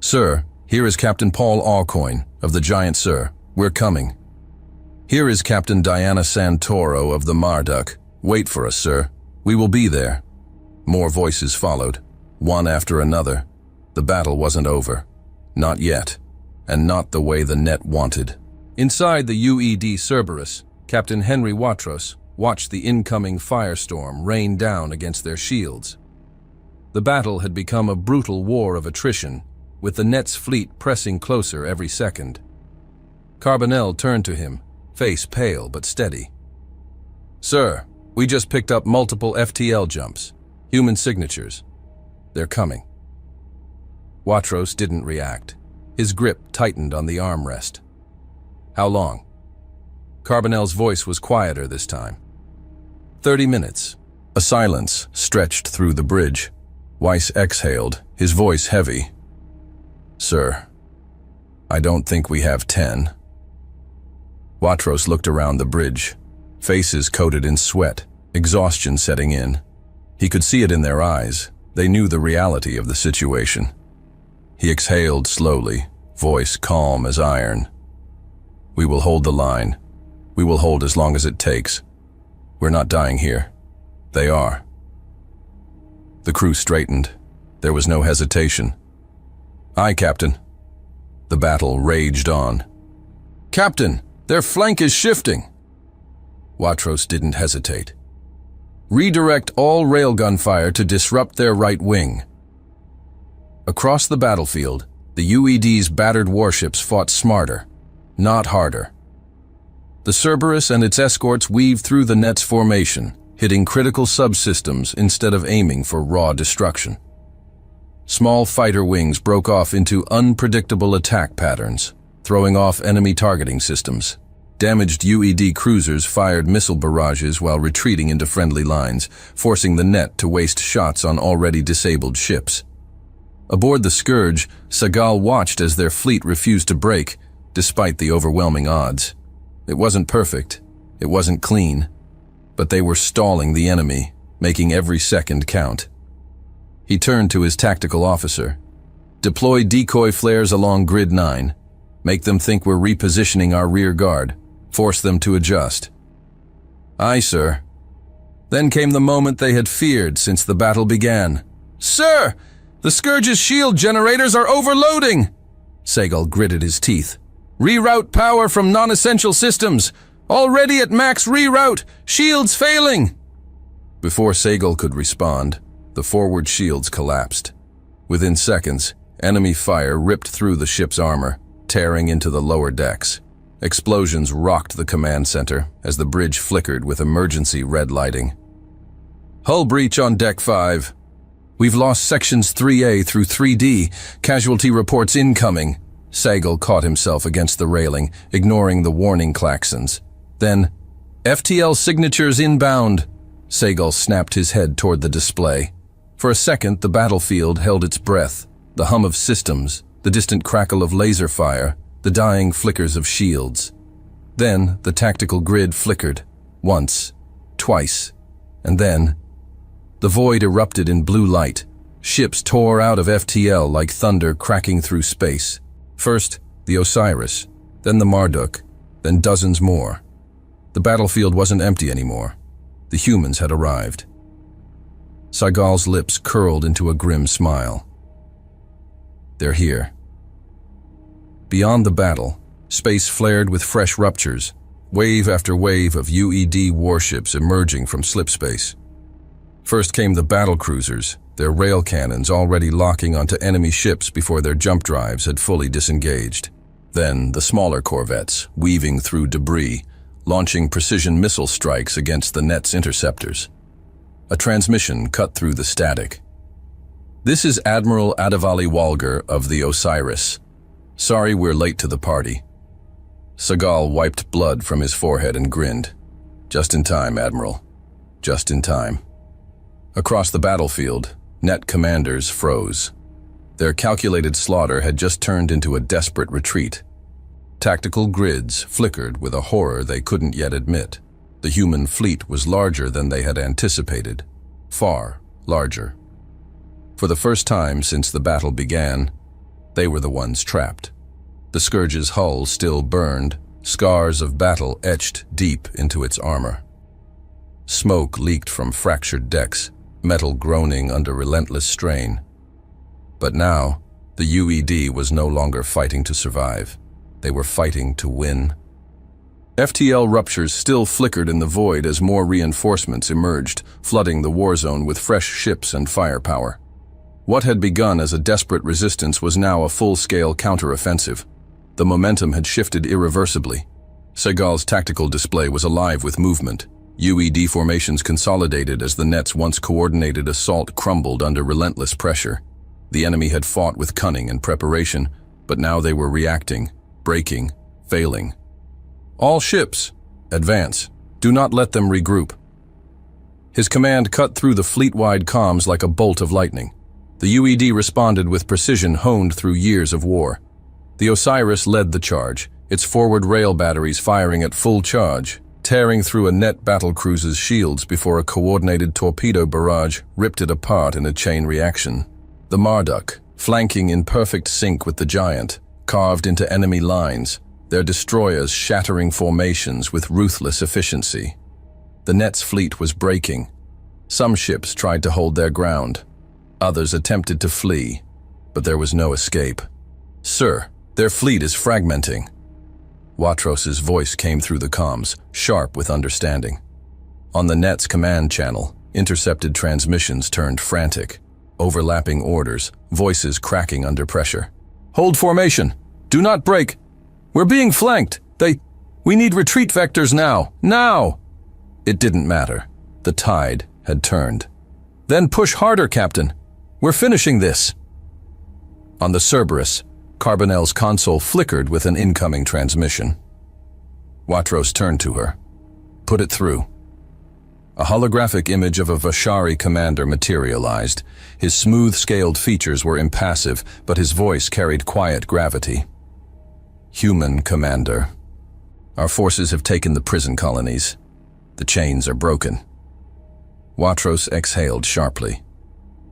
Sir, here is Captain Paul Aucoin of the Giant Sir. We're coming. Here is Captain Diana Santoro of the Marduk. Wait for us, sir. We will be there. More voices followed, one after another. The battle wasn't over. Not yet. And not the way the Net wanted. Inside the UED Cerberus, Captain Henry Watros watched the incoming firestorm rain down against their shields. The battle had become a brutal war of attrition, with the Net's fleet pressing closer every second. Carbonell turned to him, face pale but steady. Sir, we just picked up multiple FTL jumps, human signatures. They're coming. Watros didn't react. His grip tightened on the armrest. How long? Carbonell's voice was quieter this time. 30 minutes. A silence stretched through the bridge. Weiss exhaled, his voice heavy. Sir, I don't think we have 10. Watros looked around the bridge, faces coated in sweat, exhaustion setting in. He could see it in their eyes. They knew the reality of the situation. He exhaled slowly, voice calm as iron. We will hold the line. We will hold as long as it takes. We're not dying here. They are. The crew straightened. There was no hesitation. Aye, Captain. The battle raged on. Captain, their flank is shifting. Watros didn't hesitate. Redirect all railgun fire to disrupt their right wing. Across the battlefield, the UED's battered warships fought smarter, not harder. The Cerberus and its escorts weaved through the Net's formation, hitting critical subsystems instead of aiming for raw destruction. Small fighter wings broke off into unpredictable attack patterns, throwing off enemy targeting systems. Damaged UED cruisers fired missile barrages while retreating into friendly lines, forcing the Net to waste shots on already disabled ships. Aboard the Scourge, Seagal watched as their fleet refused to break, despite the overwhelming odds. It wasn't perfect, it wasn't clean, but they were stalling the enemy, making every second count. He turned to his tactical officer. Deploy decoy flares along Grid 9. Make them think we're repositioning our rear guard. Force them to adjust. Aye, sir. Then came the moment they had feared since the battle began. Sir! The Scourge's shield generators are overloading! Seagal gritted his teeth. Reroute power from non-essential systems! Already at max reroute! Shields failing! Before Seagal could respond, the forward shields collapsed. Within seconds, enemy fire ripped through the ship's armor, tearing into the lower decks. Explosions rocked the command center as the bridge flickered with emergency red lighting. Hull breach on Deck 5. We've lost sections 3A through 3D. Casualty reports incoming. Seagal caught himself against the railing, ignoring the warning klaxons. Then, FTL signatures inbound. Seagull snapped his head toward the display. For a second, the battlefield held its breath, the hum of systems, the distant crackle of laser fire, the dying flickers of shields. Then the tactical grid flickered, once, twice, and then the void erupted in blue light. Ships tore out of FTL like thunder cracking through space. First, the Osiris, then the Marduk, then dozens more. The battlefield wasn't empty anymore. The humans had arrived. Seagull's lips curled into a grim smile. They're here. Beyond the battle, space flared with fresh ruptures, wave after wave of UED warships emerging from slipspace. First came the battle cruisers, their rail cannons already locking onto enemy ships before their jump drives had fully disengaged. Then the smaller corvettes, weaving through debris, launching precision missile strikes against the net's interceptors. A transmission cut through the static. "This is Admiral Adivali Walger of the Osiris. Sorry we're late to the party." Seagull wiped blood from his forehead and grinned. "Just in time, Admiral. Just in time." Across the battlefield, net commanders froze. Their calculated slaughter had just turned into a desperate retreat. Tactical grids flickered with a horror they couldn't yet admit. The human fleet was larger than they had anticipated. Far larger. For the first time since the battle began, they were the ones trapped. The Scourge's hull still burned, scars of battle etched deep into its armor. Smoke leaked from fractured decks, metal groaning under relentless strain. But now, the UED was no longer fighting to survive. They were fighting to win. FTL ruptures still flickered in the void as more reinforcements emerged, flooding the war zone with fresh ships and firepower. What had begun as a desperate resistance was now a full-scale counteroffensive. The momentum had shifted irreversibly. Seagull's tactical display was alive with movement. UED formations consolidated as the net's once coordinated assault crumbled under relentless pressure. The enemy had fought with cunning and preparation, but now they were reacting, breaking, failing. "All ships, advance. Do not let them regroup." His command cut through the fleet-wide comms like a bolt of lightning. The UED responded with precision honed through years of war. The Osiris led the charge, its forward rail batteries firing at full charge, tearing through a net battlecruiser's shields before a coordinated torpedo barrage ripped it apart in a chain reaction. The Marduk, flanking in perfect sync with the Giant, carved into enemy lines, their destroyers shattering formations with ruthless efficiency. The net's fleet was breaking. Some ships tried to hold their ground. Others attempted to flee, but there was no escape. "Sir, their fleet is fragmenting." Watros's voice came through the comms, sharp with understanding. On the net's command channel, intercepted transmissions turned frantic. Overlapping orders, voices cracking under pressure. "Hold formation! Do not break! We're being flanked! We need retreat vectors now! Now!" It didn't matter. The tide had turned. "Then push harder, Captain! We're finishing this!" On the Cerberus, Carbonell's console flickered with an incoming transmission. Watros turned to her. "Put it through." A holographic image of a Vashari commander materialized. His smooth-scaled features were impassive, but his voice carried quiet gravity. "Human commander. Our forces have taken the prison colonies. The chains are broken." Watros exhaled sharply.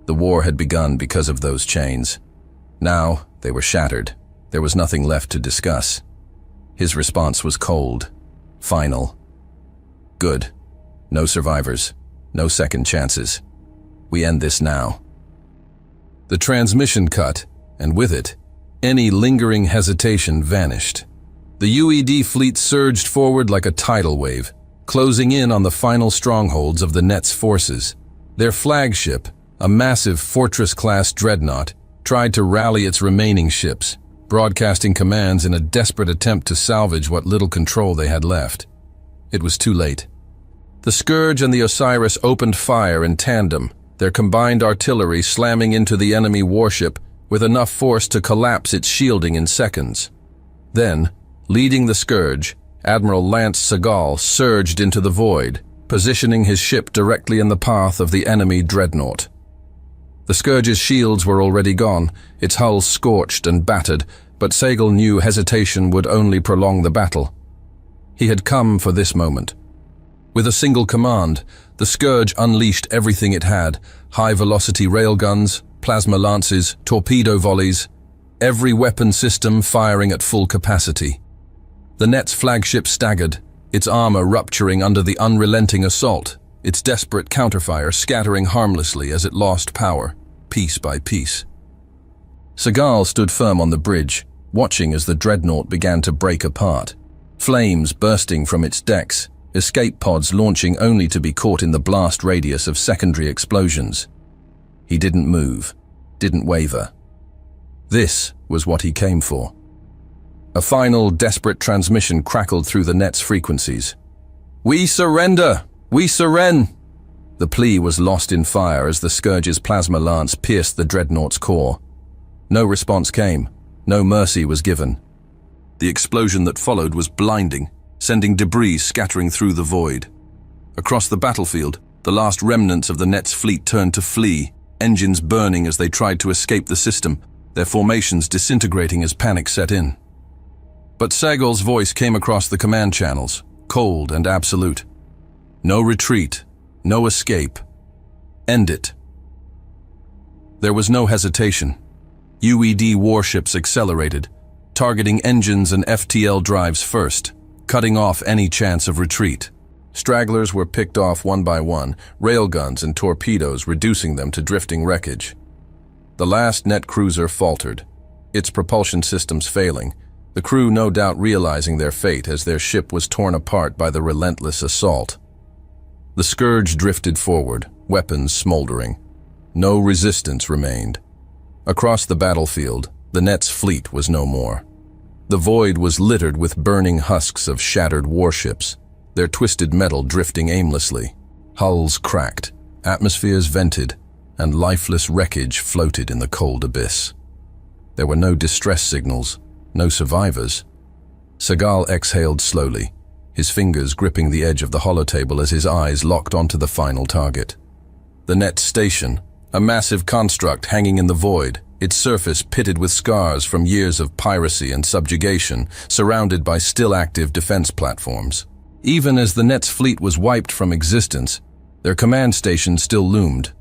The war had begun because of those chains. Now they were shattered. There was nothing left to discuss. His response was cold, final. "Good. No survivors. No second chances. We end this now." The transmission cut, and with it, any lingering hesitation vanished. The UED fleet surged forward like a tidal wave, closing in on the final strongholds of the net's forces. Their flagship, a massive Fortress-class dreadnought, tried to rally its remaining ships, broadcasting commands in a desperate attempt to salvage what little control they had left. It was too late. The Scourge and the Osiris opened fire in tandem, their combined artillery slamming into the enemy warship with enough force to collapse its shielding in seconds. Then, leading the Scourge, Admiral Lance Segal surged into the void, positioning his ship directly in the path of the enemy dreadnought. The Scourge's shields were already gone, its hull scorched and battered, but Segal knew hesitation would only prolong the battle. He had come for this moment. With a single command, the Scourge unleashed everything it had: high-velocity railguns, plasma lances, torpedo volleys, every weapon system firing at full capacity. The Net's flagship staggered, its armor rupturing under the unrelenting assault, its desperate counterfire scattering harmlessly as it lost power, piece by piece. Segal stood firm on the bridge, watching as the dreadnought began to break apart. Flames bursting from its decks, escape pods launching only to be caught in the blast radius of secondary explosions. He didn't move, didn't waver. This was what he came for. A final, desperate transmission crackled through the Net's frequencies. "We surrender! We surrender!" The plea was lost in fire as the Scourge's plasma lance pierced the dreadnought's core. No response came, no mercy was given. The explosion that followed was blinding, sending debris scattering through the void. Across the battlefield, the last remnants of the Net's fleet turned to flee, engines burning as they tried to escape the system, their formations disintegrating as panic set in. But Segal's voice came across the command channels, cold and absolute. No retreat, no escape. End it. There was no hesitation. UED warships accelerated, targeting engines and FTL drives first, cutting off any chance of retreat. Stragglers were picked off one by one, railguns and torpedoes reducing them to drifting wreckage. The last Net cruiser faltered, its propulsion systems failing, the crew no doubt realizing their fate as their ship was torn apart by the relentless assault. The Scourge drifted forward, weapons smoldering. No resistance remained. Across the battlefield, the Net's fleet was no more. The void was littered with burning husks of shattered warships, their twisted metal drifting aimlessly. Hulls cracked, atmospheres vented, and lifeless wreckage floated in the cold abyss. There were no distress signals, no survivors. Segal exhaled slowly, his fingers gripping the edge of the holotable as his eyes locked onto the final target. The Net station, a massive construct hanging in the void, its surface pitted with scars from years of piracy and subjugation, surrounded by still-active defense platforms. Even as the Net's fleet was wiped from existence, their command station still loomed,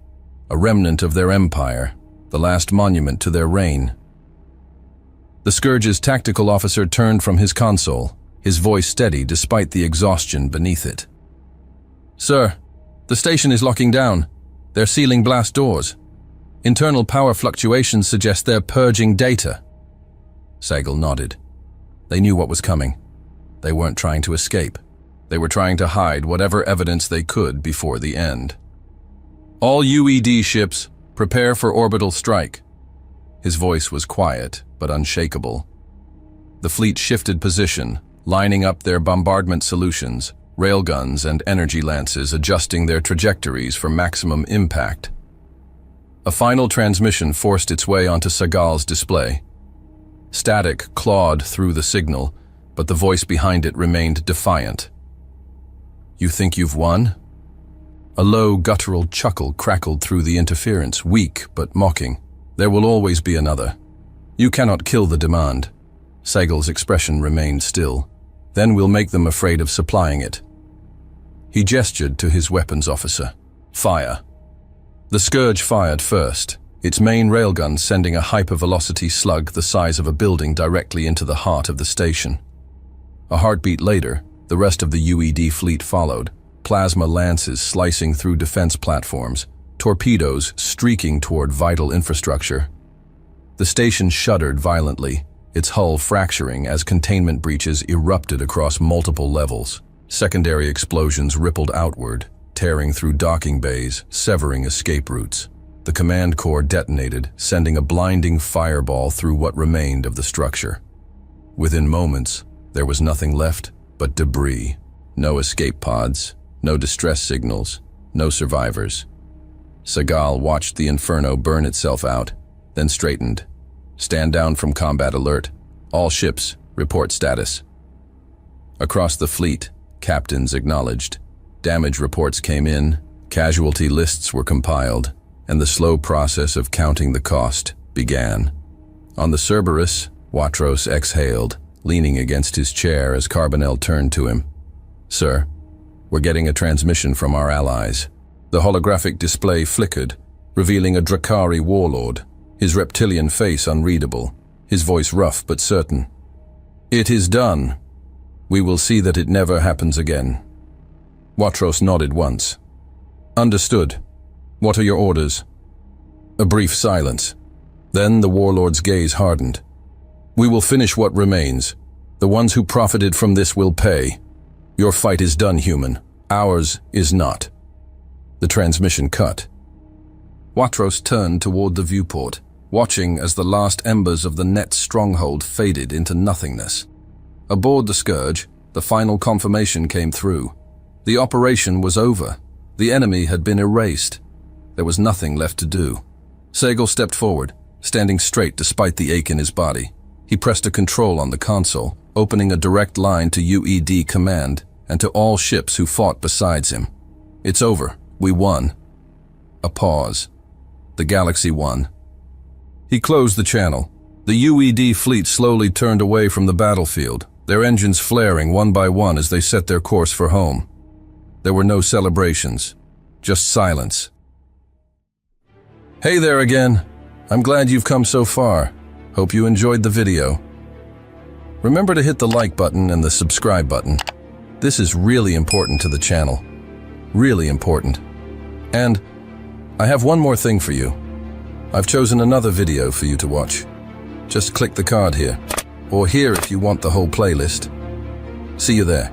a remnant of their empire, the last monument to their reign. The Scourge's tactical officer turned from his console, his voice steady despite the exhaustion beneath it. "Sir, the station is locking down. They're sealing blast doors. Internal power fluctuations suggest they're purging data." Segal nodded. They knew what was coming. They weren't trying to escape. They were trying to hide whatever evidence they could before the end. "All UED ships, prepare for orbital strike." His voice was quiet, but unshakable. The fleet shifted position, lining up their bombardment solutions, railguns and energy lances adjusting their trajectories for maximum impact. A final transmission forced its way onto Segal's display. Static clawed through the signal, but the voice behind it remained defiant. "You think you've won?" A low, guttural chuckle crackled through the interference, weak but mocking. "There will always be another. You cannot kill the demand." Segal's expression remained still. "Then we'll make them afraid of supplying it." He gestured to his weapons officer. "Fire." The Scourge fired first, its main railgun sending a hypervelocity slug the size of a building directly into the heart of the station. A heartbeat later, the rest of the UED fleet followed, plasma lances slicing through defense platforms, torpedoes streaking toward vital infrastructure. The station shuddered violently, its hull fracturing as containment breaches erupted across multiple levels. Secondary explosions rippled outward, tearing through docking bays, severing escape routes. The command core detonated, sending a blinding fireball through what remained of the structure. Within moments, there was nothing left but debris. No escape pods, no distress signals, no survivors. Segal watched the inferno burn itself out, then straightened. "Stand down from combat alert. All ships, report status." Across the fleet, captains acknowledged. Damage reports came in, casualty lists were compiled, and the slow process of counting the cost began. On the Cerberus, Watros exhaled, leaning against his chair as Carbonell turned to him. "Sir, we're getting a transmission from our allies." The holographic display flickered, revealing a Drakari warlord, his reptilian face unreadable, his voice rough but certain. "It is done. We will see that it never happens again." Watros nodded once. "Understood. What are your orders?" A brief silence. Then the warlord's gaze hardened. "We will finish what remains. The ones who profited from this will pay. Your fight is done, human. Ours is not." The transmission cut. Watros turned toward the viewport, watching as the last embers of the net's stronghold faded into nothingness. Aboard the Scourge, the final confirmation came through. The operation was over. The enemy had been erased. There was nothing left to do. Sagal stepped forward, standing straight despite the ache in his body. He pressed a control on the console, opening a direct line to UED command and to all ships who fought besides him. "It's over. We won." A pause. The galaxy won. He closed the channel. The UED fleet slowly turned away from the battlefield, their engines flaring one by one as they set their course for home. There were no celebrations, just silence. Hey there again. I'm glad you've come so far. Hope you enjoyed the video. Remember to hit the like button and the subscribe button. This is really important to the channel. Really important. And I have one more thing for you. I've chosen another video for you to watch. Just click the card here, or here if you want the whole playlist. See you there.